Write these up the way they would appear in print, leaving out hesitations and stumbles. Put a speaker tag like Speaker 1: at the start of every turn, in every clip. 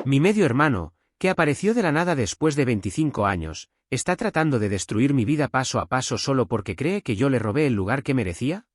Speaker 1: Mi medio hermano, que apareció de la nada después de 25 años, ¿está tratando de destruir mi vida paso a paso solo porque cree que yo le robé el lugar que merecía?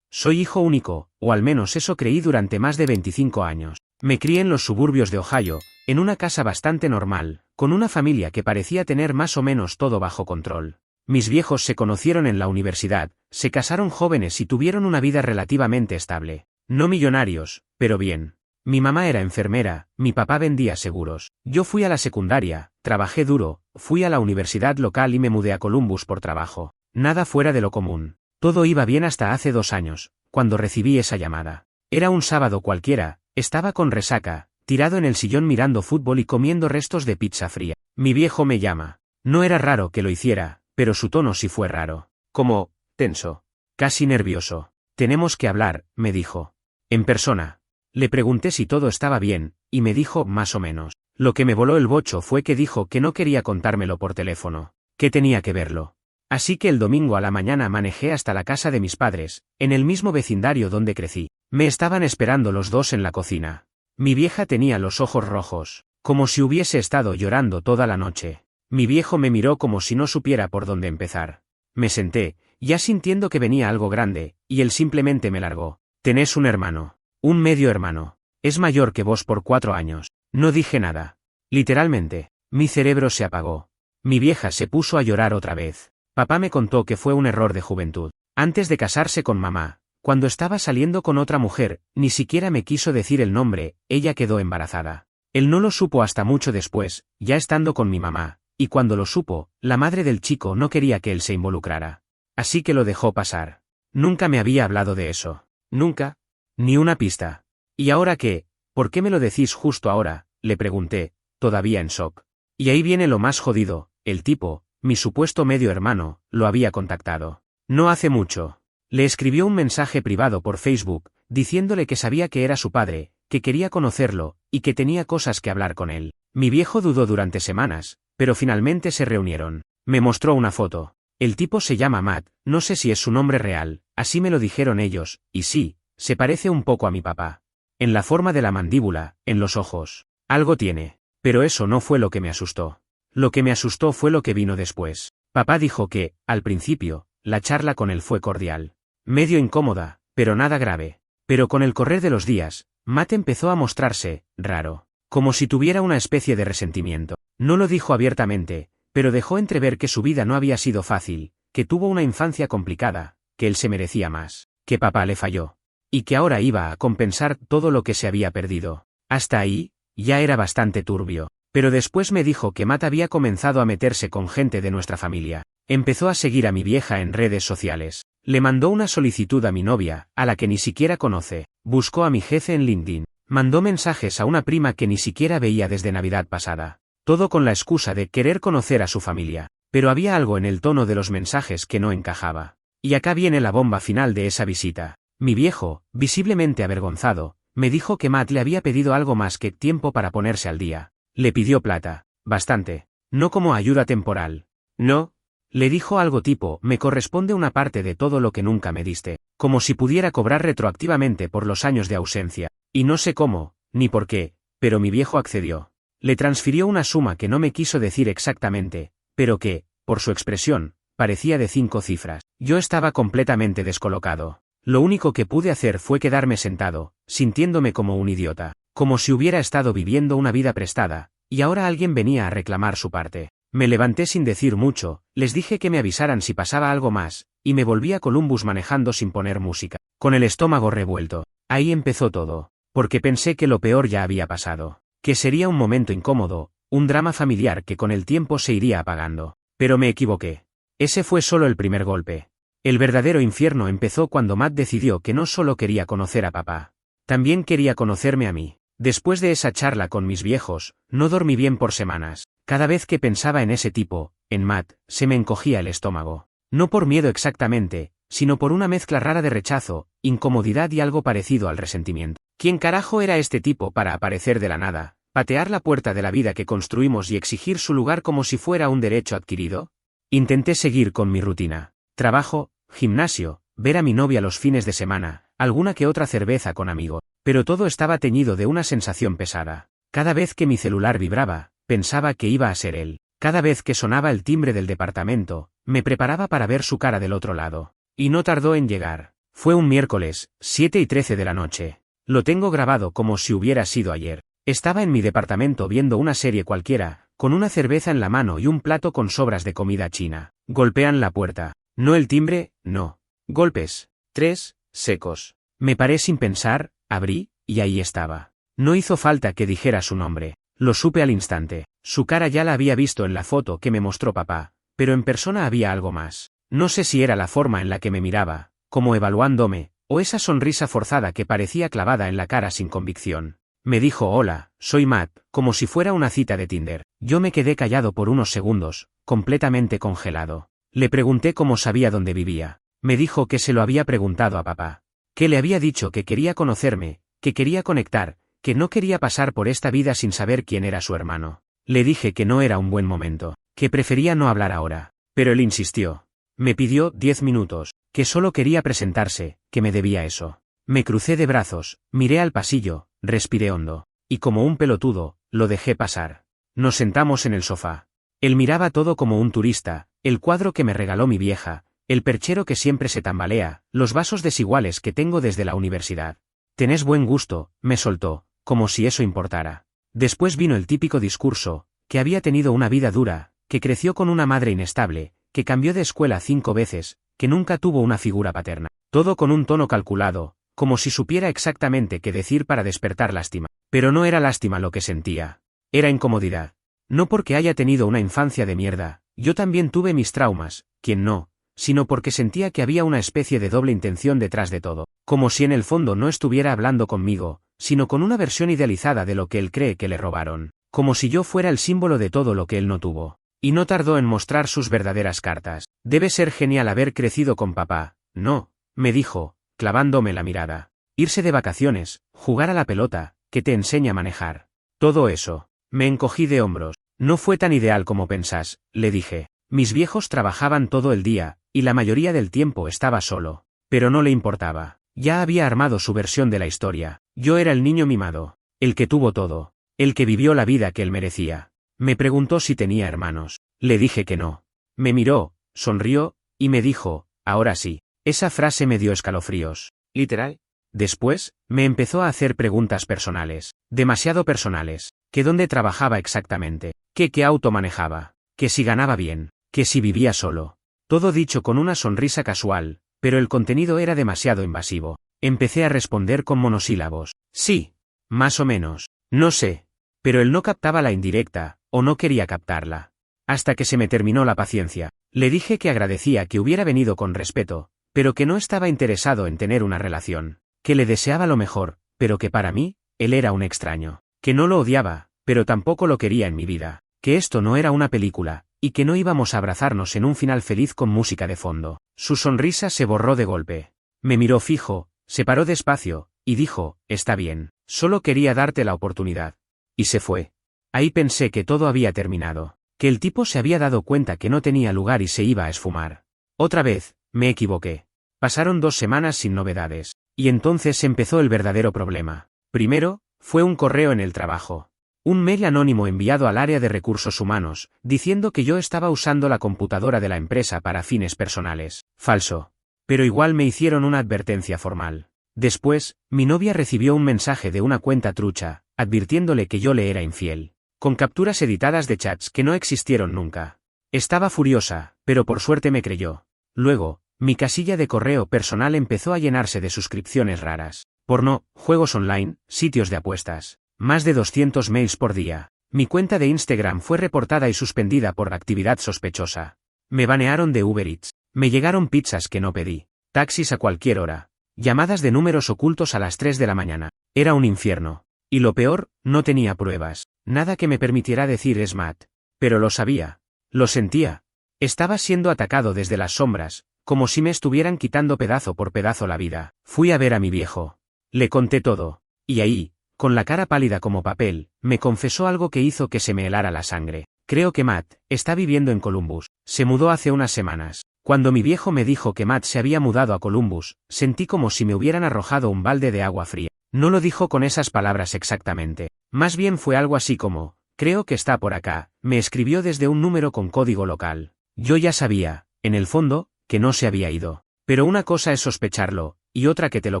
Speaker 1: Soy hijo único, o al menos eso creí durante más de 25 años. Me crié en los suburbios de Ohio, en una casa bastante normal, con una familia que parecía tener más o menos todo bajo control. Mis viejos se conocieron en la universidad, se casaron jóvenes y tuvieron una vida relativamente estable. No millonarios, pero bien. Mi mamá era enfermera, mi papá vendía seguros. Yo fui a la secundaria, trabajé duro, fui a la universidad local y me mudé a Columbus por trabajo. Nada fuera de lo común. Todo iba bien hasta hace 2 años, cuando recibí esa llamada. Era un sábado cualquiera, estaba con resaca, tirado en el sillón mirando fútbol y comiendo restos de pizza fría. Mi viejo me llama. No era raro que lo hiciera, pero su tono sí fue raro. Como, tenso. Casi nervioso. Tenemos que hablar, me dijo. En persona. Le pregunté si todo estaba bien, y me dijo más o menos. Lo que me voló el bocho fue que dijo que no quería contármelo por teléfono, que tenía que verlo. Así que el domingo a la mañana manejé hasta la casa de mis padres, en el mismo vecindario donde crecí. Me estaban esperando los dos en la cocina. Mi vieja tenía los ojos rojos, como si hubiese estado llorando toda la noche. Mi viejo me miró como si no supiera por dónde empezar. Me senté, ya sintiendo que venía algo grande, y él simplemente me largó. Tenés un hermano. Un medio hermano. Es mayor que vos por 4 años. No dije nada. Literalmente, mi cerebro se apagó. Mi vieja se puso a llorar otra vez. Papá me contó que fue un error de juventud. Antes de casarse con mamá, cuando estaba saliendo con otra mujer, ni siquiera me quiso decir el nombre, ella quedó embarazada. Él no lo supo hasta mucho después, ya estando con mi mamá, y cuando lo supo, la madre del chico no quería que él se involucrara. Así que lo dejó pasar. Nunca me había hablado de eso. Nunca. Ni una pista. ¿Y ahora qué? ¿Por qué me lo decís justo ahora? Le pregunté, todavía en shock. Y ahí viene lo más jodido, el tipo, mi supuesto medio hermano, lo había contactado. No hace mucho. Le escribió un mensaje privado por Facebook, diciéndole que sabía que era su padre, que quería conocerlo, y que tenía cosas que hablar con él. Mi viejo dudó durante semanas, pero finalmente se reunieron. Me mostró una foto. El tipo se llama Matt, no sé si es su nombre real, así me lo dijeron ellos, y sí. Se parece un poco a mi papá. En la forma de la mandíbula, en los ojos. Algo tiene. Pero eso no fue lo que me asustó. Lo que me asustó fue lo que vino después. Papá dijo que, al principio, la charla con él fue cordial. Medio incómoda, pero nada grave. Pero con el correr de los días, Matt empezó a mostrarse, raro. Como si tuviera una especie de resentimiento. No lo dijo abiertamente, pero dejó entrever que su vida no había sido fácil, que tuvo una infancia complicada, que él se merecía más, que papá le falló. Y que ahora iba a compensar todo lo que se había perdido. Hasta ahí, ya era bastante turbio. Pero después me dijo que Matt había comenzado a meterse con gente de nuestra familia. Empezó a seguir a mi vieja en redes sociales. Le mandó una solicitud a mi novia, a la que ni siquiera conoce. Buscó a mi jefe en LinkedIn. Mandó mensajes a una prima que ni siquiera veía desde Navidad pasada. Todo con la excusa de querer conocer a su familia. Pero había algo en el tono de los mensajes que no encajaba. Y acá viene la bomba final de esa visita. Mi viejo, visiblemente avergonzado, me dijo que Matt le había pedido algo más que tiempo para ponerse al día. Le pidió plata. Bastante. No como ayuda temporal. No. Le dijo algo tipo, me corresponde una parte de todo lo que nunca me diste. Como si pudiera cobrar retroactivamente por los años de ausencia. Y no sé cómo, ni por qué, pero mi viejo accedió. Le transfirió una suma que no me quiso decir exactamente, pero que, por su expresión, parecía de 5 cifras. Yo estaba completamente descolocado. Lo único que pude hacer fue quedarme sentado, sintiéndome como un idiota, como si hubiera estado viviendo una vida prestada, y ahora alguien venía a reclamar su parte. Me levanté sin decir mucho, les dije que me avisaran si pasaba algo más, y me volví a Columbus manejando sin poner música, con el estómago revuelto. Ahí empezó todo, porque pensé que lo peor ya había pasado, que sería un momento incómodo, un drama familiar que con el tiempo se iría apagando. Pero me equivoqué. Ese fue solo el primer golpe. El verdadero infierno empezó cuando Matt decidió que no solo quería conocer a papá, también quería conocerme a mí. Después de esa charla con mis viejos, no dormí bien por semanas. Cada vez que pensaba en ese tipo, en Matt, se me encogía el estómago. No por miedo exactamente, sino por una mezcla rara de rechazo, incomodidad y algo parecido al resentimiento. ¿Quién carajo era este tipo para aparecer de la nada, patear la puerta de la vida que construimos y exigir su lugar como si fuera un derecho adquirido? Intenté seguir con mi rutina. Trabajo, gimnasio, ver a mi novia los fines de semana, alguna que otra cerveza con amigos, pero todo estaba teñido de una sensación pesada. Cada vez que mi celular vibraba, pensaba que iba a ser él. Cada vez que sonaba el timbre del departamento, me preparaba para ver su cara del otro lado. Y no tardó en llegar. Fue un miércoles, 7:13 de la noche. Lo tengo grabado como si hubiera sido ayer. Estaba en mi departamento viendo una serie cualquiera, con una cerveza en la mano y un plato con sobras de comida china. Golpean la puerta. No el timbre, no. Golpes. 3, secos. Me paré sin pensar, abrí, y ahí estaba. No hizo falta que dijera su nombre. Lo supe al instante. Su cara ya la había visto en la foto que me mostró papá, pero en persona había algo más. No sé si era la forma en la que me miraba, como evaluándome, o esa sonrisa forzada que parecía clavada en la cara sin convicción. Me dijo hola, soy Matt, como si fuera una cita de Tinder. Yo me quedé callado por unos segundos, completamente congelado. Le pregunté cómo sabía dónde vivía. Me dijo que se lo había preguntado a papá. Que le había dicho que quería conocerme, que quería conectar, que no quería pasar por esta vida sin saber quién era su hermano. Le dije que no era un buen momento, que prefería no hablar ahora. Pero él insistió. Me pidió 10 minutos, que solo quería presentarse, que me debía eso. Me crucé de brazos, miré al pasillo, respiré hondo, y como un pelotudo, lo dejé pasar. Nos sentamos en el sofá. Él miraba todo como un turista, el cuadro que me regaló mi vieja, el perchero que siempre se tambalea, los vasos desiguales que tengo desde la universidad. Tenés buen gusto, me soltó, como si eso importara. Después vino el típico discurso, que había tenido una vida dura, que creció con una madre inestable, que cambió de escuela 5 veces, que nunca tuvo una figura paterna. Todo con un tono calculado, como si supiera exactamente qué decir para despertar lástima. Pero no era lástima lo que sentía. Era incomodidad. No porque haya tenido una infancia de mierda, yo también tuve mis traumas, ¿quién no? Sino porque sentía que había una especie de doble intención detrás de todo, como si en el fondo no estuviera hablando conmigo, sino con una versión idealizada de lo que él cree que le robaron, como si yo fuera el símbolo de todo lo que él no tuvo. Y no tardó en mostrar sus verdaderas cartas. Debe ser genial haber crecido con papá, ¿no? Me dijo, clavándome la mirada. Irse de vacaciones, jugar a la pelota, que te enseña a manejar. Todo eso. Me encogí de hombros. No fue tan ideal como pensás, le dije. Mis viejos trabajaban todo el día, y la mayoría del tiempo estaba solo. Pero no le importaba. Ya había armado su versión de la historia. Yo era el niño mimado. El que tuvo todo. El que vivió la vida que él merecía. Me preguntó si tenía hermanos. Le dije que no. Me miró, sonrió, y me dijo, ahora sí. Esa frase me dio escalofríos. ¿Literal? Después, me empezó a hacer preguntas personales. Demasiado personales. Que dónde trabajaba exactamente. Qué auto manejaba. Que si ganaba bien. Que si vivía solo. Todo dicho con una sonrisa casual, pero el contenido era demasiado invasivo. Empecé a responder con monosílabos. Sí. Más o menos. No sé. Pero él no captaba la indirecta, o no quería captarla. Hasta que se me terminó la paciencia. Le dije que agradecía que hubiera venido con respeto, pero que no estaba interesado en tener una relación. Que le deseaba lo mejor, pero que para mí, él era un extraño. Que no lo odiaba, pero tampoco lo quería en mi vida. Que esto no era una película, y que no íbamos a abrazarnos en un final feliz con música de fondo. Su sonrisa se borró de golpe. Me miró fijo, se paró despacio, y dijo, está bien, solo quería darte la oportunidad. Y se fue. Ahí pensé que todo había terminado. Que el tipo se había dado cuenta que no tenía lugar y se iba a esfumar. Otra vez, me equivoqué. Pasaron 2 semanas sin novedades. Y entonces empezó el verdadero problema. Primero, fue un correo en el trabajo. Un mail anónimo enviado al área de recursos humanos, diciendo que yo estaba usando la computadora de la empresa para fines personales. Falso. Pero igual me hicieron una advertencia formal. Después, mi novia recibió un mensaje de una cuenta trucha, advirtiéndole que yo le era infiel. Con capturas editadas de chats que no existieron nunca. Estaba furiosa, pero por suerte me creyó. Luego, mi casilla de correo personal empezó a llenarse de suscripciones raras. Porno, juegos online, sitios de apuestas. Más de 200 mails por día. Mi cuenta de Instagram fue reportada y suspendida por actividad sospechosa. Me banearon de Uber Eats. Me llegaron pizzas que no pedí. Taxis a cualquier hora. Llamadas de números ocultos a las 3 de la mañana. Era un infierno. Y lo peor, no tenía pruebas. Nada que me permitiera decir es Matt. Pero lo sabía. Lo sentía. Estaba siendo atacado desde las sombras, como si me estuvieran quitando pedazo por pedazo la vida. Fui a ver a mi viejo. Le conté todo. Y ahí, con la cara pálida como papel, me confesó algo que hizo que se me helara la sangre. Creo que Matt está viviendo en Columbus. Se mudó hace unas semanas. Cuando mi viejo me dijo que Matt se había mudado a Columbus, sentí como si me hubieran arrojado un balde de agua fría. No lo dijo con esas palabras exactamente. Más bien fue algo así como, creo que está por acá, me escribió desde un número con código local. Yo ya sabía, en el fondo, que no se había ido. Pero una cosa es sospecharlo, y otra que te lo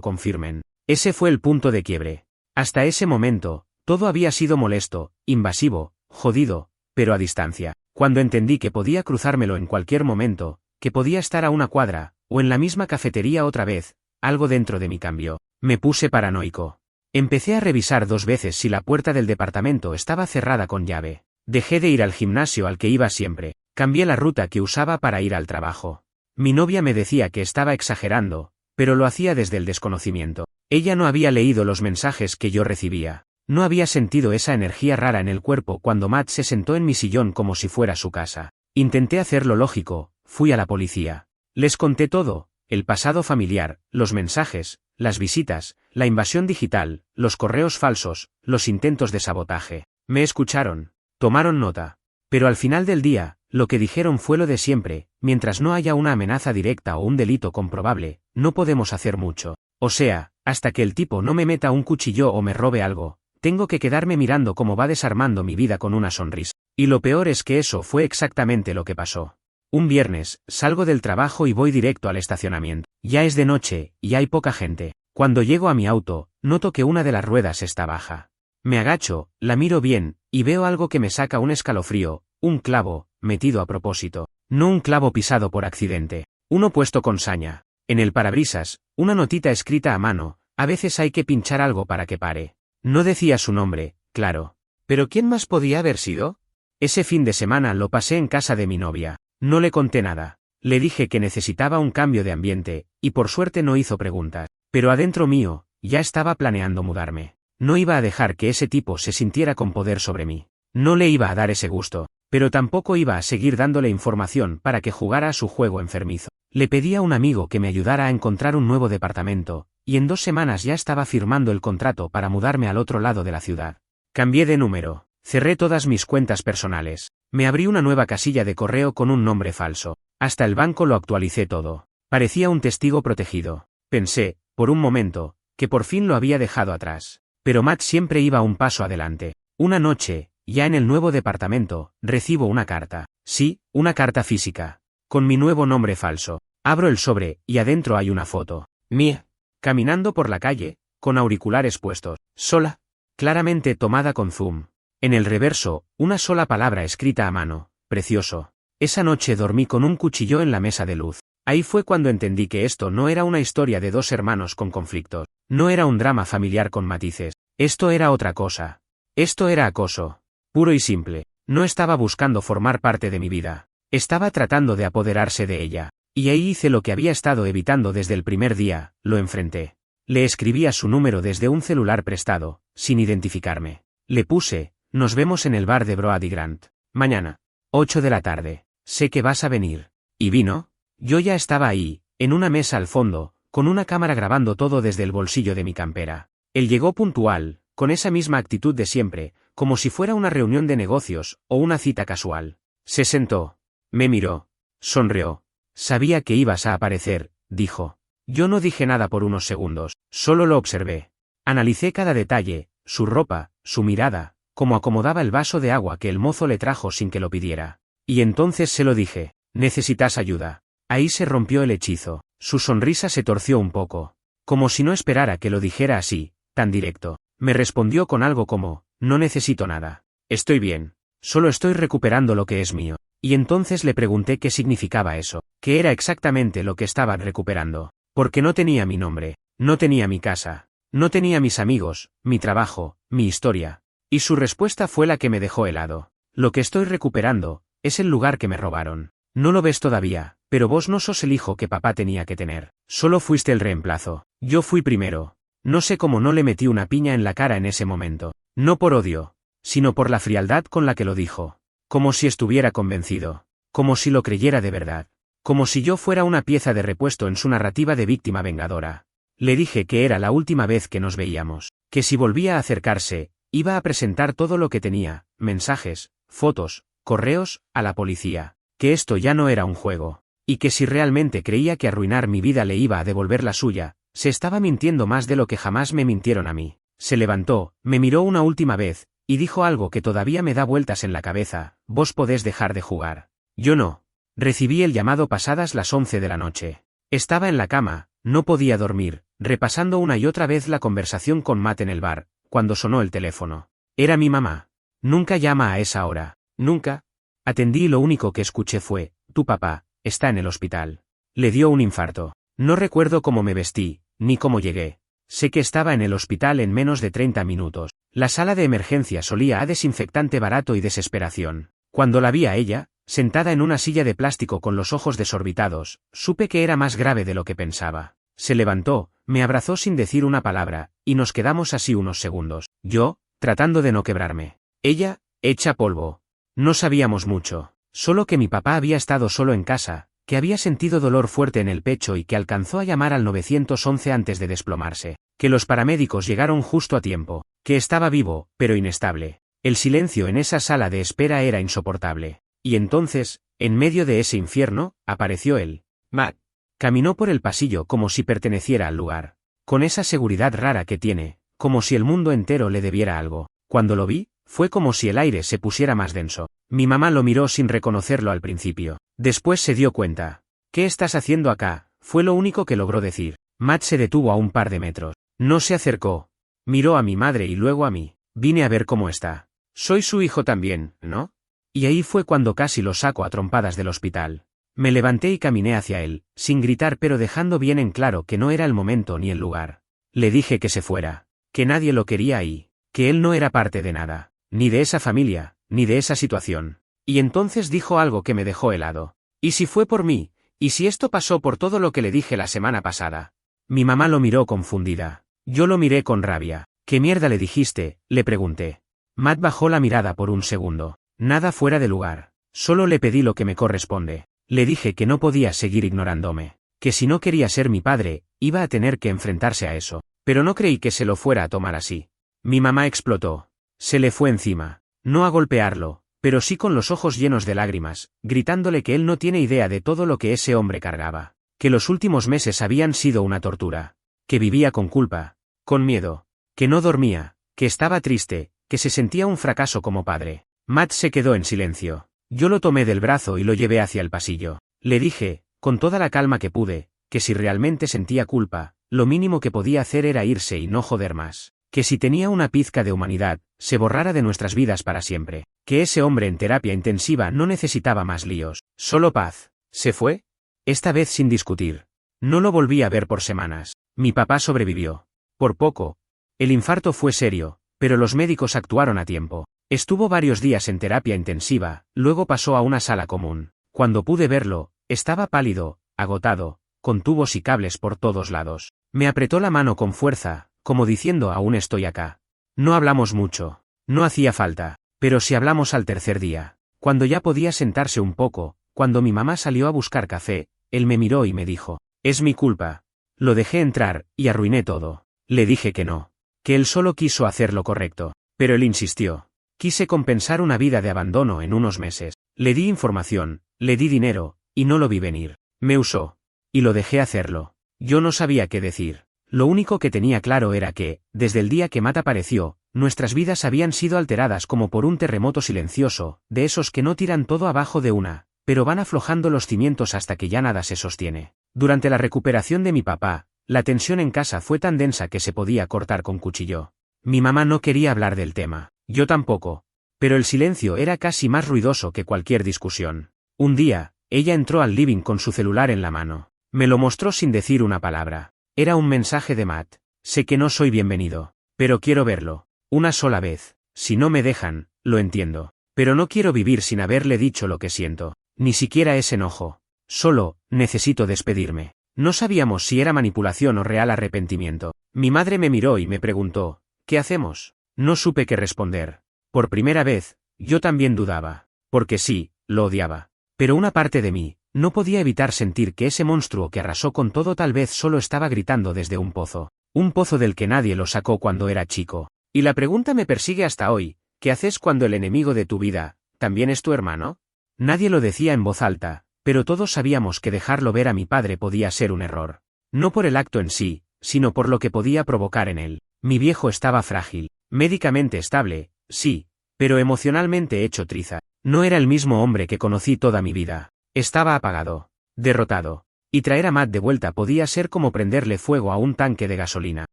Speaker 1: confirmen. Ese fue el punto de quiebre. Hasta ese momento, todo había sido molesto, invasivo, jodido, pero a distancia. Cuando entendí que podía cruzármelo en cualquier momento, que podía estar a una cuadra, o en la misma cafetería otra vez, algo dentro de mí cambió. Me puse paranoico. Empecé a revisar 2 veces si la puerta del departamento estaba cerrada con llave. Dejé de ir al gimnasio al que iba siempre. Cambié la ruta que usaba para ir al trabajo. Mi novia me decía que estaba exagerando, pero lo hacía desde el desconocimiento. Ella no había leído los mensajes que yo recibía. No había sentido esa energía rara en el cuerpo cuando Matt se sentó en mi sillón como si fuera su casa. Intenté hacerlo lógico, fui a la policía. Les conté todo, el pasado familiar, los mensajes, las visitas, la invasión digital, los correos falsos, los intentos de sabotaje. Me escucharon, tomaron nota. Pero al final del día, lo que dijeron fue lo de siempre, mientras no haya una amenaza directa o un delito comprobable, no podemos hacer mucho. O sea, hasta que el tipo no me meta un cuchillo o me robe algo, tengo que quedarme mirando cómo va desarmando mi vida con una sonrisa. Y lo peor es que eso fue exactamente lo que pasó. Un viernes, salgo del trabajo y voy directo al estacionamiento. Ya es de noche, y hay poca gente. Cuando llego a mi auto, noto que una de las ruedas está baja. Me agacho, la miro bien, y veo algo que me saca un escalofrío, un clavo, metido a propósito. No un clavo pisado por accidente. Uno puesto con saña. En el parabrisas, una notita escrita a mano, a veces hay que pinchar algo para que pare. No decía su nombre, claro. ¿Pero quién más podía haber sido? Ese fin de semana lo pasé en casa de mi novia. No le conté nada. Le dije que necesitaba un cambio de ambiente, y por suerte no hizo preguntas. Pero adentro mío, ya estaba planeando mudarme. No iba a dejar que ese tipo se sintiera con poder sobre mí. No le iba a dar ese gusto, pero tampoco iba a seguir dándole información para que jugara a su juego enfermizo. Le pedí a un amigo que me ayudara a encontrar un nuevo departamento, y en 2 semanas ya estaba firmando el contrato para mudarme al otro lado de la ciudad. Cambié de número, cerré todas mis cuentas personales, me abrí una nueva casilla de correo con un nombre falso, hasta el banco lo actualicé todo. Parecía un testigo protegido. Pensé, por un momento, que por fin lo había dejado atrás. Pero Matt siempre iba un paso adelante. Una noche, ya en el nuevo departamento, recibo una carta. Sí, una carta física. Con mi nuevo nombre falso. Abro el sobre, y adentro hay una foto. Mía. Caminando por la calle, con auriculares puestos. Sola. Claramente tomada con zoom. En el reverso, una sola palabra escrita a mano. Precioso. Esa noche dormí con un cuchillo en la mesa de luz. Ahí fue cuando entendí que esto no era una historia de 2 hermanos con conflictos. No era un drama familiar con matices. Esto era otra cosa. Esto era acoso. Puro y simple. No estaba buscando formar parte de mi vida. Estaba tratando de apoderarse de ella. Y ahí hice lo que había estado evitando desde el primer día, lo enfrenté. Le escribí a su número desde un celular prestado, sin identificarme. Le puse, nos vemos en el bar de Broad y Grant. Mañana. 8 de la tarde. Sé que vas a venir. ¿Y vino? Yo ya estaba ahí, en una mesa al fondo, con una cámara grabando todo desde el bolsillo de mi campera. Él llegó puntual, con esa misma actitud de siempre, como si fuera una reunión de negocios, o una cita casual. Se sentó. Me miró. Sonrió. Sabía que ibas a aparecer, dijo. Yo no dije nada por unos segundos, solo lo observé. Analicé cada detalle, su ropa, su mirada, cómo acomodaba el vaso de agua que el mozo le trajo sin que lo pidiera. Y entonces se lo dije, necesitas ayuda. Ahí se rompió el hechizo, su sonrisa se torció un poco. Como si no esperara que lo dijera así, tan directo. Me respondió con algo como, no necesito nada. Estoy bien. Solo estoy recuperando lo que es mío. Y entonces le pregunté qué significaba eso, qué era exactamente lo que estaba recuperando. Porque no tenía mi nombre, no tenía mi casa, no tenía mis amigos, mi trabajo, mi historia. Y su respuesta fue la que me dejó helado. Lo que estoy recuperando, es el lugar que me robaron. No lo ves todavía, pero vos no sos el hijo que papá tenía que tener. Solo fuiste el reemplazo. Yo fui primero. No sé cómo no le metí una piña en la cara en ese momento. No por odio, sino por la frialdad con la que lo dijo. Como si estuviera convencido. Como si lo creyera de verdad. Como si yo fuera una pieza de repuesto en su narrativa de víctima vengadora. Le dije que era la última vez que nos veíamos. Que si volvía a acercarse, iba a presentar todo lo que tenía, mensajes, fotos, correos, a la policía. Que esto ya no era un juego. Y que si realmente creía que arruinar mi vida le iba a devolver la suya, Se estaba mintiendo más de lo que jamás me mintieron a mí. Se levantó, me miró una última vez, y dijo algo que todavía me da vueltas en la cabeza: vos podés dejar de jugar. Yo no. Recibí el llamado pasadas las 11 de la noche. Estaba en la cama, no podía dormir, repasando una y otra vez la conversación con Matt en el bar, cuando sonó el teléfono. Era mi mamá. Nunca llama a esa hora. Nunca. Atendí y lo único que escuché fue: tu papá está en el hospital. Le dio un infarto. No recuerdo cómo me vestí, ni cómo llegué. Sé que estaba en el hospital en menos de 30 minutos. La sala de emergencias olía a desinfectante barato y desesperación. Cuando la vi a ella, sentada en una silla de plástico con los ojos desorbitados, supe que era más grave de lo que pensaba. Se levantó, me abrazó sin decir una palabra, y nos quedamos así unos segundos. Yo, tratando de no quebrarme. Ella, hecha polvo. No sabíamos mucho. Solo que mi papá había estado solo en casa, que había sentido dolor fuerte en el pecho y que alcanzó a llamar al 911 antes de desplomarse, que los paramédicos llegaron justo a tiempo, que estaba vivo, pero inestable. El silencio en esa sala de espera era insoportable. Y entonces, en medio de ese infierno, apareció él. Matt. Caminó por el pasillo como si perteneciera al lugar. Con esa seguridad rara que tiene, como si el mundo entero le debiera algo. Cuando lo vi, fue como si el aire se pusiera más denso. Mi mamá lo miró sin reconocerlo al principio. Después se dio cuenta. ¿Qué estás haciendo acá? Fue lo único que logró decir. Matt se detuvo a un par de metros. No se acercó. Miró a mi madre y luego a mí. Vine a ver cómo está. Soy su hijo también, ¿no? Y ahí fue cuando casi lo saco a trompadas del hospital. Me levanté y caminé hacia él, sin gritar pero dejando bien en claro que no era el momento ni el lugar. Le dije que se fuera, que nadie lo quería ahí, que él no era parte de nada, ni de esa familia, ni de esa situación. Y entonces dijo algo que me dejó helado. ¿Y si fue por mí? ¿Y si esto pasó por todo lo que le dije la semana pasada? Mi mamá lo miró confundida. Yo lo miré con rabia. ¿Qué mierda le dijiste?, le pregunté. Matt bajó la mirada por un segundo. Nada fuera de lugar. Solo le pedí lo que me corresponde. Le dije que no podía seguir ignorándome. Que si no quería ser mi padre, iba a tener que enfrentarse a eso. Pero no creí que se lo fuera a tomar así. Mi mamá explotó. Se le fue encima. No a golpearlo, pero sí con los ojos llenos de lágrimas, gritándole que él no tiene idea de todo lo que ese hombre cargaba. Que los últimos meses habían sido una tortura. Que vivía con culpa. Con miedo. Que no dormía. Que estaba triste. Que se sentía un fracaso como padre. Matt se quedó en silencio. Yo lo tomé del brazo y lo llevé hacia el pasillo. Le dije, con toda la calma que pude, que si realmente sentía culpa, lo mínimo que podía hacer era irse y no joder más. Que si tenía una pizca de humanidad, se borrara de nuestras vidas para siempre. Que ese hombre en terapia intensiva no necesitaba más líos, solo paz. ¿Se fue? Esta vez sin discutir. No lo volví a ver por semanas. Mi papá sobrevivió. Por poco. El infarto fue serio, pero los médicos actuaron a tiempo. Estuvo varios días en terapia intensiva, luego pasó a una sala común. Cuando pude verlo, estaba pálido, agotado, con tubos y cables por todos lados. Me apretó la mano con fuerza, como diciendo: aún estoy acá. No hablamos mucho. No hacía falta. Pero si hablamos al tercer día. Cuando ya podía sentarse un poco, cuando mi mamá salió a buscar café, él me miró y me dijo: es mi culpa. Lo dejé entrar, y arruiné todo. Le dije que no. Que él solo quiso hacer lo correcto. Pero él insistió. Quise compensar una vida de abandono en unos meses. Le di información, le di dinero, y no lo vi venir. Me usó. Y lo dejé hacerlo. Yo no sabía qué decir. Lo único que tenía claro era que, desde el día que Matt apareció, nuestras vidas habían sido alteradas como por un terremoto silencioso, de esos que no tiran todo abajo de una, pero van aflojando los cimientos hasta que ya nada se sostiene. Durante la recuperación de mi papá, la tensión en casa fue tan densa que se podía cortar con cuchillo. Mi mamá no quería hablar del tema. Yo tampoco. Pero el silencio era casi más ruidoso que cualquier discusión. Un día, ella entró al living con su celular en la mano. Me lo mostró sin decir una palabra. Era un mensaje de Matt. Sé que no soy bienvenido. Pero quiero verlo. Una sola vez. Si no me dejan, lo entiendo. Pero no quiero vivir sin haberle dicho lo que siento. Ni siquiera es enojo. Solo, necesito despedirme. No sabíamos si era manipulación o real arrepentimiento. Mi madre me miró y me preguntó: ¿qué hacemos? No supe qué responder. Por primera vez, yo también dudaba. Porque sí, lo odiaba. Pero una parte de mí, no podía evitar sentir que ese monstruo que arrasó con todo tal vez solo estaba gritando desde un pozo. Un pozo del que nadie lo sacó cuando era chico. Y la pregunta me persigue hasta hoy: ¿qué haces cuando el enemigo de tu vida, también es tu hermano? Nadie lo decía en voz alta, pero todos sabíamos que dejarlo ver a mi padre podía ser un error. No por el acto en sí, sino por lo que podía provocar en él. Mi viejo estaba frágil, médicamente estable, sí, pero emocionalmente hecho triza. No era el mismo hombre que conocí toda mi vida. Estaba apagado, derrotado. Y traer a Matt de vuelta podía ser como prenderle fuego a un tanque de gasolina.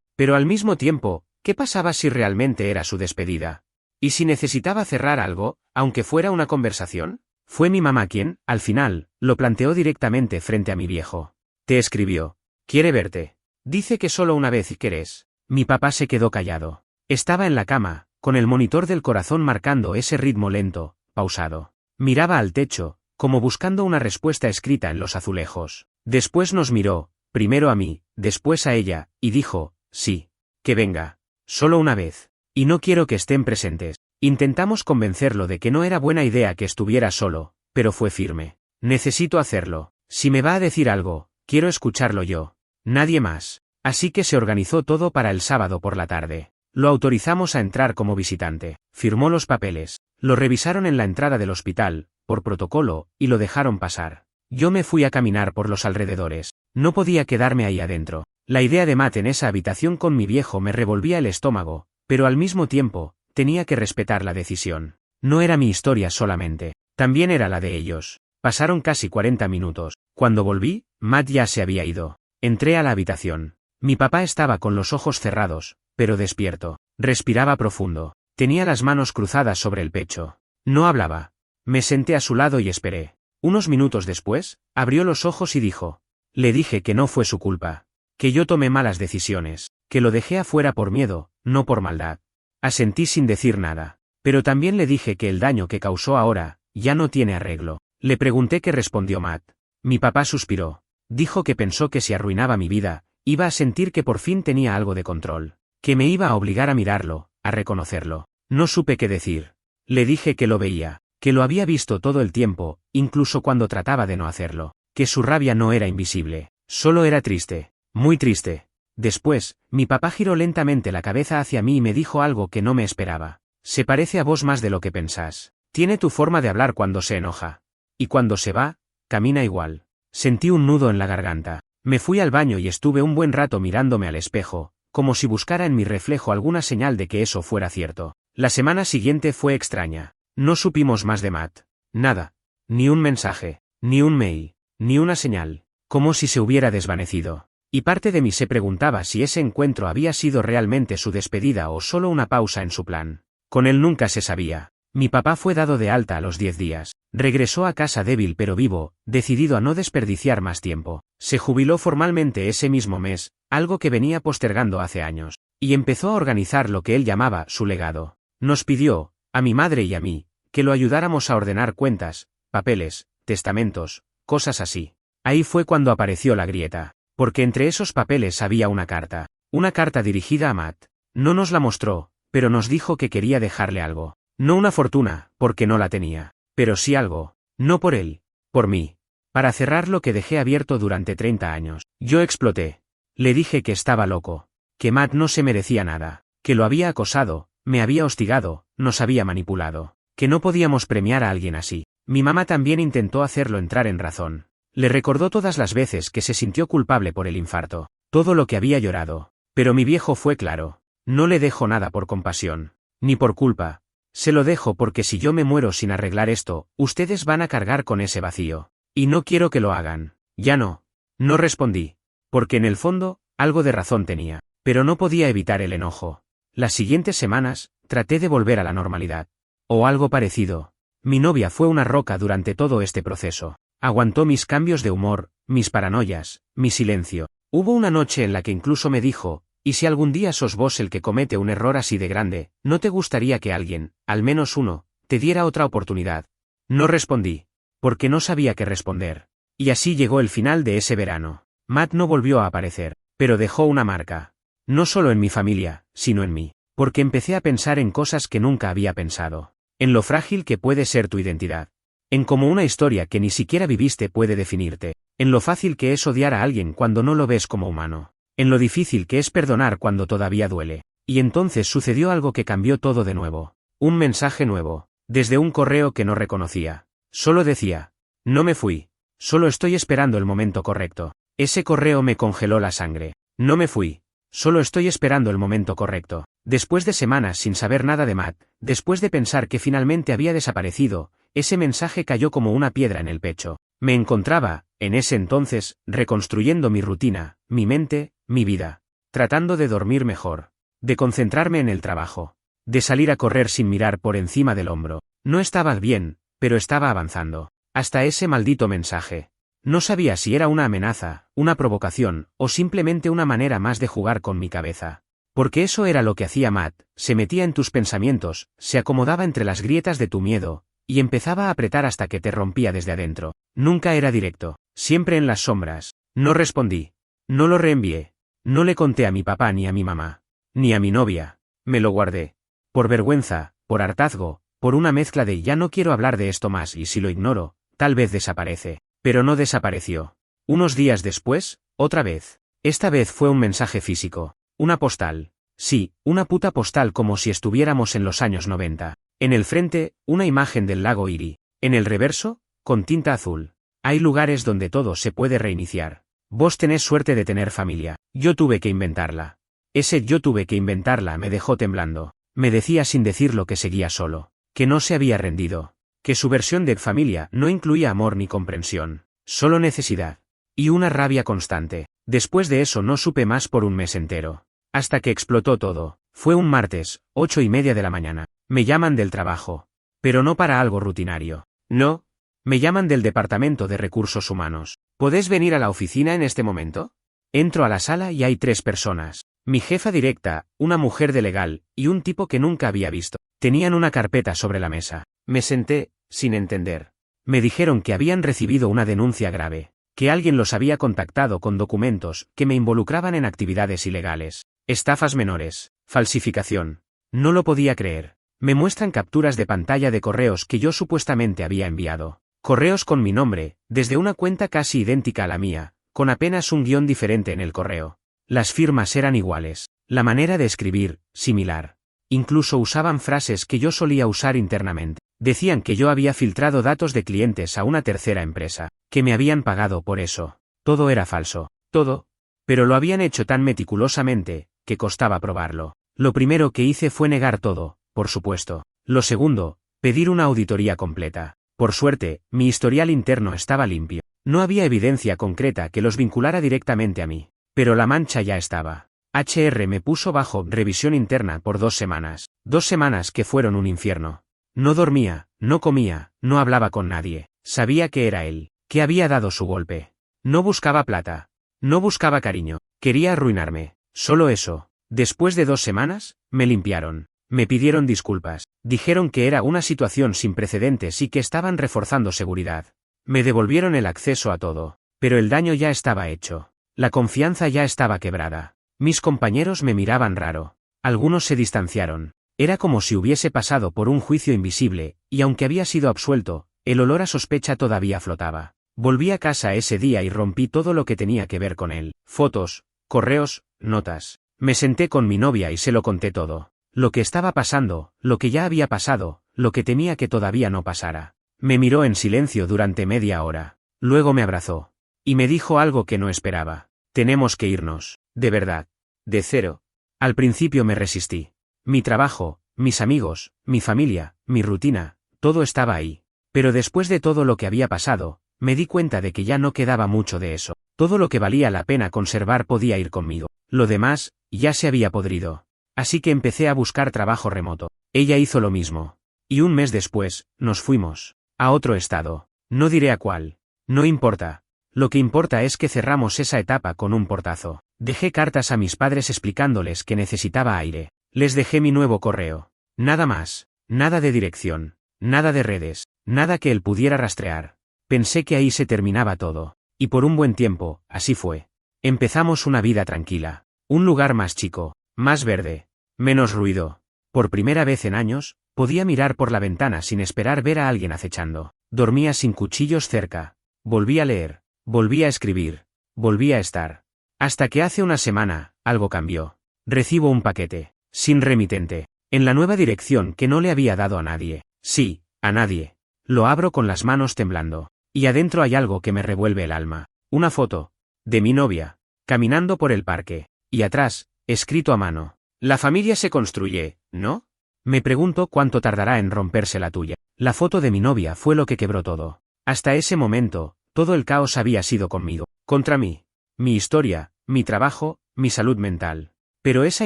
Speaker 1: Pero al mismo tiempo, ¿qué pasaba si realmente era su despedida? ¿Y si necesitaba cerrar algo, aunque fuera una conversación? Fue mi mamá quien, al final, lo planteó directamente frente a mi viejo. Te escribió. Quiere verte. Dice que solo una vez querés. Mi papá se quedó callado. Estaba en la cama, con el monitor del corazón marcando ese ritmo lento, pausado. Miraba al techo, como buscando una respuesta escrita en los azulejos. Después nos miró, primero a mí, después a ella, y dijo, sí. Que venga. Solo una vez. Y no quiero que estén presentes. Intentamos convencerlo de que no era buena idea que estuviera solo, pero fue firme. Necesito hacerlo. Si me va a decir algo, quiero escucharlo yo. Nadie más. Así que se organizó todo para el sábado por la tarde. Lo autorizamos a entrar como visitante. Firmó los papeles. Lo revisaron en la entrada del hospital, por protocolo, y lo dejaron pasar. Yo me fui a caminar por los alrededores. No podía quedarme ahí adentro. La idea de Matt en esa habitación con mi viejo me revolvía el estómago, pero al mismo tiempo, tenía que respetar la decisión. No era mi historia solamente, también era la de ellos. Pasaron casi 40 minutos. Cuando volví, Matt ya se había ido. Entré a la habitación. Mi papá estaba con los ojos cerrados, pero despierto. Respiraba profundo. Tenía las manos cruzadas sobre el pecho. No hablaba. Me senté a su lado y esperé. Unos minutos después, abrió los ojos y dijo. Le dije que no fue su culpa. Que yo tomé malas decisiones. Que lo dejé afuera por miedo, no por maldad. Asentí sin decir nada. Pero también le dije que el daño que causó ahora, ya no tiene arreglo. Le pregunté qué respondió Matt. Mi papá suspiró. Dijo que pensó que si arruinaba mi vida, iba a sentir que por fin tenía algo de control. Que me iba a obligar a mirarlo, a reconocerlo. No supe qué decir. Le dije que lo veía. Que lo había visto todo el tiempo, incluso cuando trataba de no hacerlo. Que su rabia no era invisible. Solo era triste. Muy triste. Después, mi papá giró lentamente la cabeza hacia mí y me dijo algo que no me esperaba. Se parece a vos más de lo que pensás. Tiene tu forma de hablar cuando se enoja. Y cuando se va, camina igual. Sentí un nudo en la garganta. Me fui al baño y estuve un buen rato mirándome al espejo, como si buscara en mi reflejo alguna señal de que eso fuera cierto. La semana siguiente fue extraña. No supimos más de Matt. Nada. Ni un mensaje, ni un mail, ni una señal. Como si se hubiera desvanecido. Y parte de mí se preguntaba si ese encuentro había sido realmente su despedida o solo una pausa en su plan. Con él nunca se sabía. Mi papá fue dado de alta a los 10 días. Regresó a casa débil pero vivo, decidido a no desperdiciar más tiempo. Se jubiló formalmente ese mismo mes, algo que venía postergando hace años. Y empezó a organizar lo que él llamaba su legado. Nos pidió, a mi madre y a mí, que lo ayudáramos a ordenar cuentas, papeles, testamentos, cosas así. Ahí fue cuando apareció la grieta. Porque entre esos papeles había una carta. Una carta dirigida a Matt. No nos la mostró, pero nos dijo que quería dejarle algo. No una fortuna, porque no la tenía. Pero sí algo. No por él. Por mí. Para cerrar lo que dejé abierto durante 30 años. Yo exploté. Le dije que estaba loco. Que Matt no se merecía nada. Que lo había acosado, me había hostigado, nos había manipulado. Que no podíamos premiar a alguien así. Mi mamá también intentó hacerlo entrar en razón. Le recordó todas las veces que se sintió culpable por el infarto. Todo lo que había llorado. Pero mi viejo fue claro. No le dejo nada por compasión. Ni por culpa. Se lo dejo porque si yo me muero sin arreglar esto, ustedes van a cargar con ese vacío. Y no quiero que lo hagan. Ya no. No respondí. Porque en el fondo, algo de razón tenía. Pero no podía evitar el enojo. Las siguientes semanas, traté de volver a la normalidad. O algo parecido. Mi novia fue una roca durante todo este proceso. Aguantó mis cambios de humor, mis paranoias, mi silencio. Hubo una noche en la que incluso me dijo, ¿y si algún día sos vos el que comete un error así de grande, no te gustaría que alguien, al menos uno, te diera otra oportunidad? No respondí. Porque no sabía qué responder. Y así llegó el final de ese verano. Matt no volvió a aparecer, pero dejó una marca. No solo en mi familia, sino en mí. Porque empecé a pensar en cosas que nunca había pensado. En lo frágil que puede ser tu identidad. En cómo una historia que ni siquiera viviste puede definirte. En lo fácil que es odiar a alguien cuando no lo ves como humano. En lo difícil que es perdonar cuando todavía duele. Y entonces sucedió algo que cambió todo de nuevo. Un mensaje nuevo. Desde un correo que no reconocía. Solo decía. No me fui. Solo estoy esperando el momento correcto. Ese correo me congeló la sangre. No me fui. Solo estoy esperando el momento correcto. Después de semanas sin saber nada de Matt, después de pensar que finalmente había desaparecido, ese mensaje cayó como una piedra en el pecho. Me encontraba, en ese entonces, reconstruyendo mi rutina, mi mente, mi vida. Tratando de dormir mejor. De concentrarme en el trabajo. De salir a correr sin mirar por encima del hombro. No estaba bien, pero estaba avanzando. Hasta ese maldito mensaje. No sabía si era una amenaza, una provocación, o simplemente una manera más de jugar con mi cabeza. Porque eso era lo que hacía Matt, se metía en tus pensamientos, se acomodaba entre las grietas de tu miedo, y empezaba a apretar hasta que te rompía desde adentro. Nunca era directo, siempre en las sombras. No respondí. No lo reenvié. No le conté a mi papá ni a mi mamá. Ni a mi novia. Me lo guardé. Por vergüenza, por hartazgo, por una mezcla de ya no quiero hablar de esto más y si lo ignoro, tal vez desaparece. Pero no desapareció. Unos días después, otra vez. Esta vez fue un mensaje físico. Una postal. Sí, una puta postal como si estuviéramos en los años 90. En el frente, una imagen del lago Erie. En el reverso, con tinta azul. Hay lugares donde todo se puede reiniciar. Vos tenés suerte de tener familia. Yo tuve que inventarla. Ese yo tuve que inventarla me dejó temblando. Me decía sin decirlo que seguía solo. Que no se había rendido. Que su versión de familia no incluía amor ni comprensión. Solo necesidad. Y una rabia constante. Después de eso no supe más por un mes entero. Hasta que explotó todo. Fue un martes, 8:30 de la mañana. Me llaman del trabajo. Pero no para algo rutinario. No. Me llaman del Departamento de Recursos Humanos. ¿Podés venir a la oficina en este momento? Entro a la sala y hay 3 personas. Mi jefa directa, una mujer de legal, y un tipo que nunca había visto. Tenían una carpeta sobre la mesa. Me senté, sin entender. Me dijeron que habían recibido una denuncia grave. Que alguien los había contactado con documentos que me involucraban en actividades ilegales. Estafas menores. Falsificación. No lo podía creer. Me muestran capturas de pantalla de correos que yo supuestamente había enviado. Correos con mi nombre, desde una cuenta casi idéntica a la mía, con apenas un guión diferente en el correo. Las firmas eran iguales. La manera de escribir, similar. Incluso usaban frases que yo solía usar internamente. Decían que yo había filtrado datos de clientes a una tercera empresa, que me habían pagado por eso. Todo era falso. Todo. Pero lo habían hecho tan meticulosamente, que costaba probarlo. Lo primero que hice fue negar todo, por supuesto. Lo segundo, pedir una auditoría completa. Por suerte, mi historial interno estaba limpio. No había evidencia concreta que los vinculara directamente a mí. Pero la mancha ya estaba. HR me puso bajo revisión interna por 2 semanas. 2 semanas que fueron un infierno. No dormía, no comía, no hablaba con nadie. Sabía que era él, que había dado su golpe. No buscaba plata. No buscaba cariño. Quería arruinarme. Solo eso. Después de 2 semanas, me limpiaron. Me pidieron disculpas. Dijeron que era una situación sin precedentes y que estaban reforzando seguridad. Me devolvieron el acceso a todo. Pero el daño ya estaba hecho. La confianza ya estaba quebrada. Mis compañeros me miraban raro. Algunos se distanciaron. Era como si hubiese pasado por un juicio invisible, y aunque había sido absuelto, el olor a sospecha todavía flotaba. Volví a casa ese día y rompí todo lo que tenía que ver con él. Fotos, correos, notas. Me senté con mi novia y se lo conté todo. Lo que estaba pasando, lo que ya había pasado, lo que temía que todavía no pasara. Me miró en silencio durante media hora. Luego me abrazó. Y me dijo algo que no esperaba. Tenemos que irnos. De verdad. De cero. Al principio me resistí. Mi trabajo, mis amigos, mi familia, mi rutina, todo estaba ahí. Pero después de todo lo que había pasado, me di cuenta de que ya no quedaba mucho de eso. Todo lo que valía la pena conservar podía ir conmigo. Lo demás, ya se había podrido. Así que empecé a buscar trabajo remoto. Ella hizo lo mismo. Y un mes después, nos fuimos. A otro estado. No diré a cuál. No importa. Lo que importa es que cerramos esa etapa con un portazo. Dejé cartas a mis padres explicándoles que necesitaba aire. Les dejé mi nuevo correo. Nada más. Nada de dirección. Nada de redes. Nada que él pudiera rastrear. Pensé que ahí se terminaba todo. Y por un buen tiempo, así fue. Empezamos una vida tranquila. Un lugar más chico. Más verde. Menos ruido. Por primera vez en años, podía mirar por la ventana sin esperar ver a alguien acechando. Dormía sin cuchillos cerca. Volví a leer. Volví a escribir. Volví a estar. Hasta que hace una semana, algo cambió. Recibo un paquete. Sin remitente. En la nueva dirección que no le había dado a nadie. Sí, a nadie. Lo abro con las manos temblando. Y adentro hay algo que me revuelve el alma. Una foto. De mi novia. Caminando por el parque. Y atrás, escrito a mano. La familia se construye, ¿no? Me pregunto cuánto tardará en romperse la tuya. La foto de mi novia fue lo que quebró todo. Hasta ese momento, todo el caos había sido conmigo, contra mí. Mi historia, mi trabajo, mi salud mental. Pero esa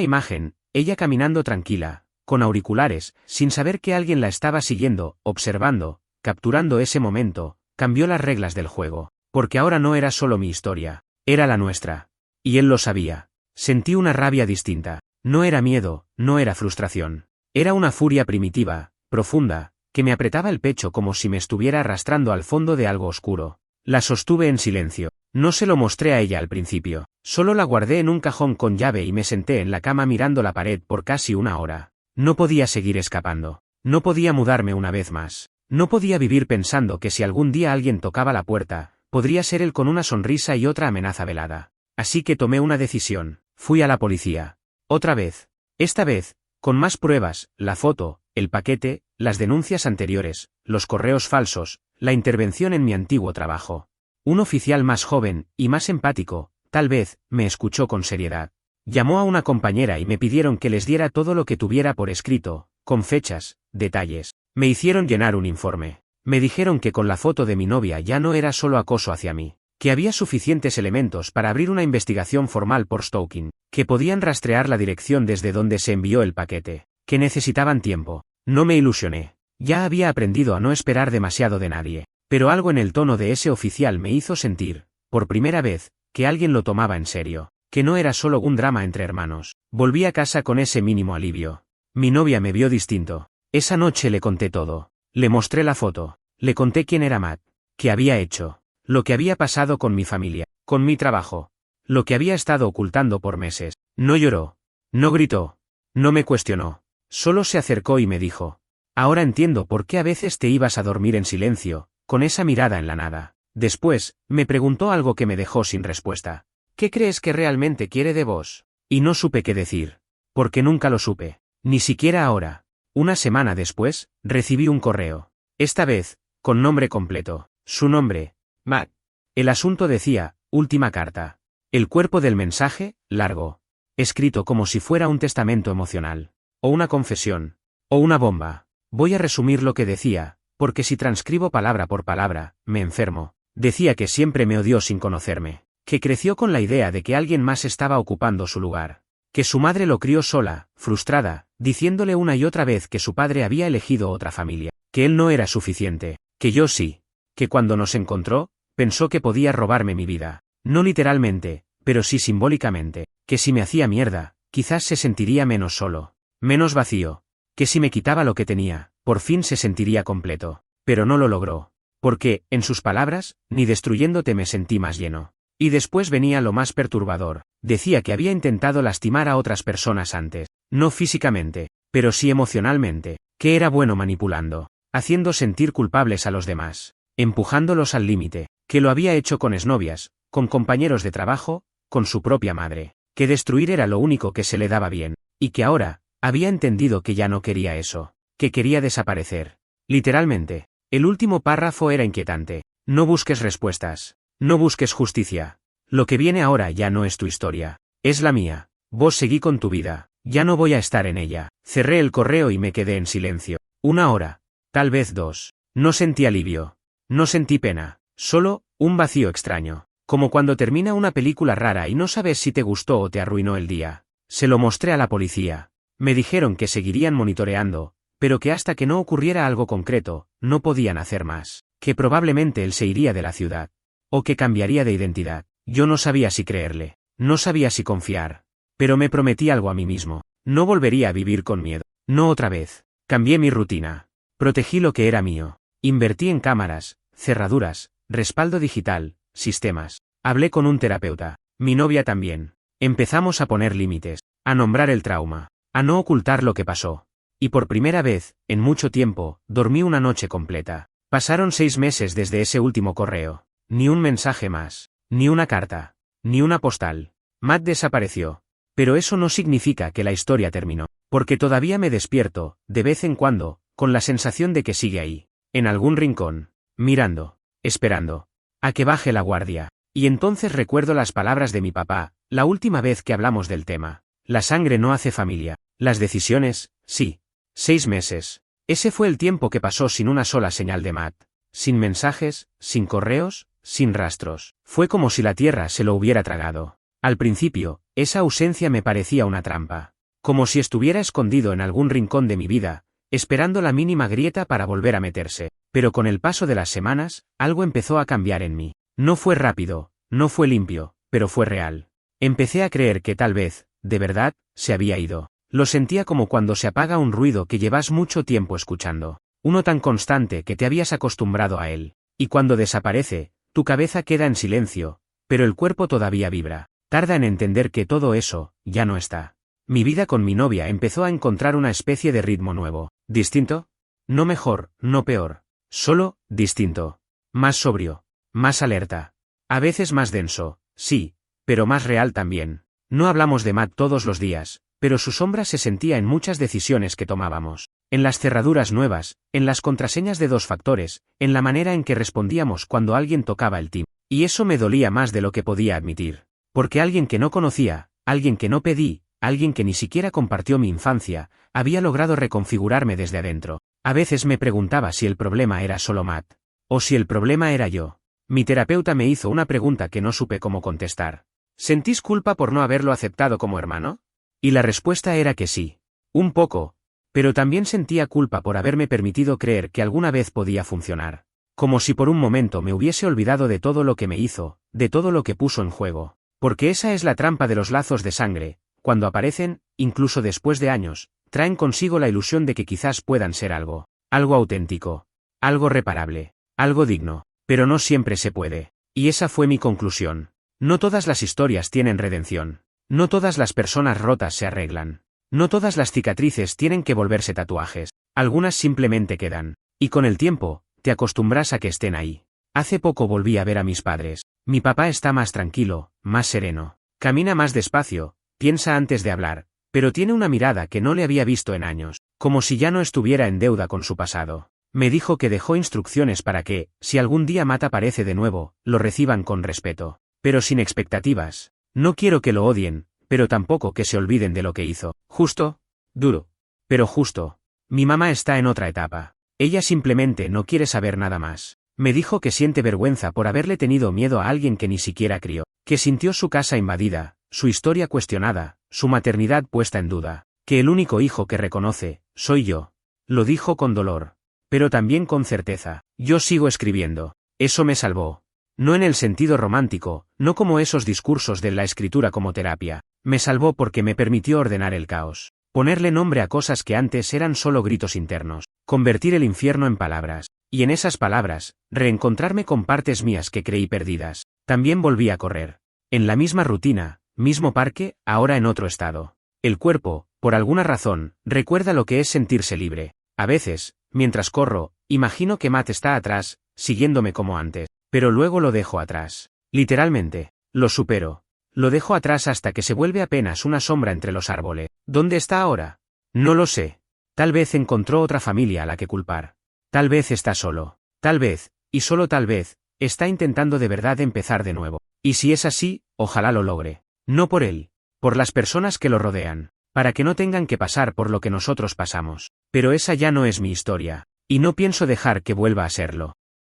Speaker 1: imagen, ella caminando tranquila, con auriculares, sin saber que alguien la estaba siguiendo, observando, capturando ese momento, cambió las reglas del juego. Porque ahora no era solo mi historia, era la nuestra. Y él lo sabía. Sentí una rabia distinta. No era miedo, no era frustración. Era una furia primitiva, profunda, que me apretaba el pecho como si me estuviera arrastrando al fondo de algo oscuro. La sostuve en silencio. No se lo mostré a ella al principio. Solo la guardé en un cajón con llave y me senté en la cama mirando la pared por casi una hora. No podía seguir escapando. No podía mudarme una vez más. No podía vivir pensando que si algún día alguien tocaba la puerta, podría ser él con una sonrisa y otra amenaza velada. Así que tomé una decisión. Fui a la policía. Otra vez. Esta vez, con más pruebas, la foto, el paquete, las denuncias anteriores, los correos falsos, la intervención en mi antiguo trabajo. Un oficial más joven, y más empático, tal vez, me escuchó con seriedad. Llamó a una compañera y me pidieron que les diera todo lo que tuviera por escrito, con fechas, detalles. Me hicieron llenar un informe. Me dijeron que con la foto de mi novia ya no era solo acoso hacia mí, que había suficientes elementos para abrir una investigación formal por stalking, que podían rastrear la dirección desde donde se envió el paquete, que necesitaban tiempo. No me ilusioné. Ya había aprendido a no esperar demasiado de nadie, pero algo en el tono de ese oficial me hizo sentir, por primera vez, que alguien lo tomaba en serio, que no era solo un drama entre hermanos. Volví a casa con ese mínimo alivio. Mi novia me vio distinto. Esa noche le conté todo. Le mostré la foto, le conté quién era Matt, qué había hecho, lo que había pasado con mi familia, con mi trabajo, lo que había estado ocultando por meses. No lloró, no gritó, no me cuestionó, solo se acercó y me dijo: ahora entiendo por qué a veces te ibas a dormir en silencio, con esa mirada en la nada. Después, me preguntó algo que me dejó sin respuesta. ¿Qué crees que realmente quiere de vos? Y no supe qué decir, porque nunca lo supe, ni siquiera ahora. Una semana después, recibí un correo. Esta vez, con nombre completo. Su nombre, Matt. El asunto decía, última carta. El cuerpo del mensaje, largo. Escrito como si fuera un testamento emocional. O una confesión. O una bomba. Voy a resumir lo que decía, porque si transcribo palabra por palabra, me enfermo. Decía que siempre me odió sin conocerme. Que creció con la idea de que alguien más estaba ocupando su lugar. Que su madre lo crió sola, frustrada, diciéndole una y otra vez que su padre había elegido otra familia, que él no era suficiente, que yo sí, que cuando nos encontró, pensó que podía robarme mi vida, no literalmente, pero sí simbólicamente, que si me hacía mierda, quizás se sentiría menos solo, menos vacío, que si me quitaba lo que tenía, por fin se sentiría completo, pero no lo logró, porque, en sus palabras, ni destruyéndote me sentí más lleno. Y después venía lo más perturbador. Decía que había intentado lastimar a otras personas antes, no físicamente, pero sí emocionalmente, que era bueno manipulando, haciendo sentir culpables a los demás, empujándolos al límite, que lo había hecho con exnovias, con compañeros de trabajo, con su propia madre, que destruir era lo único que se le daba bien, y que ahora, había entendido que ya no quería eso, que quería desaparecer. Literalmente, el último párrafo era inquietante. No busques respuestas. No busques justicia. Lo que viene ahora ya no es tu historia, es la mía. Vos seguí con tu vida, ya no voy a estar en ella. Cerré el correo y me quedé en silencio. 1 hora, tal vez 2. No sentí alivio. No sentí pena, solo, un vacío extraño. Como cuando termina una película rara y no sabes si te gustó o te arruinó el día. Se lo mostré a la policía. Me dijeron que seguirían monitoreando, pero que hasta que no ocurriera algo concreto, no podían hacer más. Que probablemente él se iría de la ciudad. O que cambiaría de identidad. Yo no sabía si creerle, no sabía si confiar. Pero me prometí algo a mí mismo. No volvería a vivir con miedo. No otra vez. Cambié mi rutina. Protegí lo que era mío. Invertí en cámaras, cerraduras, respaldo digital, sistemas. Hablé con un terapeuta. Mi novia también. Empezamos a poner límites, a nombrar el trauma, a no ocultar lo que pasó. Y por primera vez, en mucho tiempo, dormí una noche completa. Pasaron 6 meses desde ese último correo. Ni un mensaje más, ni una carta, ni una postal. Matt desapareció. Pero eso no significa que la historia terminó, porque todavía me despierto, de vez en cuando, con la sensación de que sigue ahí, en algún rincón, mirando, esperando, a que baje la guardia. Y entonces recuerdo las palabras de mi papá, La última vez que hablamos del tema. La sangre no hace familia. Las decisiones, sí. 6 meses. Ese fue el tiempo que pasó sin una sola señal de Matt. Sin mensajes, sin correos, sin rastros. Fue como si la tierra se lo hubiera tragado. Al principio, esa ausencia me parecía una trampa. Como si estuviera escondido en algún rincón de mi vida, esperando la mínima grieta para volver a meterse. Pero con el paso de las semanas, algo empezó a cambiar en mí. No fue rápido, no fue limpio, pero fue real. Empecé a creer que tal vez, de verdad, se había ido. Lo sentía como cuando se apaga un ruido que llevas mucho tiempo escuchando. Uno tan constante que te habías acostumbrado a él. Y cuando desaparece, tu cabeza queda en silencio, pero el cuerpo todavía vibra. Tarda en entender que todo eso, ya no está. Mi vida con mi novia empezó a encontrar una especie de ritmo nuevo. ¿Distinto? No mejor, no peor. Solo, distinto. Más sobrio. Más alerta. A veces más denso, sí, pero más real también. No hablamos de Matt todos los días, pero su sombra se sentía en muchas decisiones que tomábamos. En las cerraduras nuevas, en las contraseñas de 2 factores, en la manera en que respondíamos cuando alguien tocaba el timbre. Y eso me dolía más de lo que podía admitir. Porque alguien que no conocía, alguien que no pedí, alguien que ni siquiera compartió mi infancia, había logrado reconfigurarme desde adentro. A veces me preguntaba si el problema era solo Matt. O si el problema era yo. Mi terapeuta me hizo una pregunta que no supe cómo contestar. ¿Sentís culpa por no haberlo aceptado como hermano? Y la respuesta era que sí. Un poco. Pero también sentía culpa por haberme permitido creer que alguna vez podía funcionar. Como si por un momento me hubiese olvidado de todo lo que me hizo, de todo lo que puso en juego. Porque esa es la trampa de los lazos de sangre. Cuando aparecen, incluso después de años, traen consigo la ilusión de que quizás puedan ser algo auténtico, algo reparable, algo digno, pero no siempre se puede. Y esa fue mi conclusión. No todas las historias tienen redención. No todas las personas rotas se arreglan. No todas las cicatrices tienen que volverse tatuajes. Algunas simplemente quedan. Y con el tiempo, te acostumbras a que estén ahí. Hace poco volví a ver a mis padres. Mi papá está más tranquilo, más sereno. Camina más despacio, piensa antes de hablar, pero tiene una mirada que no le había visto en años, como si ya no estuviera en deuda con su pasado. Me dijo que dejó instrucciones para que, si algún día Matt aparece de nuevo, lo reciban con respeto, pero sin expectativas. No quiero que lo odien, pero tampoco que se olviden de lo que hizo. Justo, duro, pero justo. Mi mamá está en otra etapa. Ella simplemente no quiere saber nada más. Me dijo que siente vergüenza por haberle tenido miedo a alguien que ni siquiera crió, que sintió su casa invadida, su historia cuestionada, su maternidad puesta en duda, que el único hijo que reconoce, soy yo. Lo dijo con dolor, pero también con certeza. Yo sigo escribiendo. Eso me salvó. No en el sentido romántico, no como esos discursos de la escritura como terapia. Me salvó porque me permitió ordenar el caos. Ponerle nombre a cosas que antes eran solo gritos internos. Convertir el infierno en palabras. Y en esas palabras, reencontrarme con partes mías que creí perdidas. También volví a correr. En la misma rutina, mismo parque, ahora en otro estado. El cuerpo, por alguna razón, recuerda lo que es sentirse libre. A veces, mientras corro, imagino que Matt está atrás, siguiéndome como antes. Pero luego lo dejo atrás. Literalmente, lo supero. Lo dejo atrás hasta que se vuelve apenas una sombra entre los árboles. ¿Dónde está ahora? No lo sé. Tal vez encontró otra familia a la que culpar. Tal vez está solo. Tal vez, y solo tal vez, está intentando de verdad empezar de nuevo. Y si es así, ojalá lo logre. No por él. Por las personas que lo rodean. Para que no tengan que pasar por lo que nosotros pasamos. Pero esa ya no es mi historia. Y no pienso dejar que vuelva a serlo.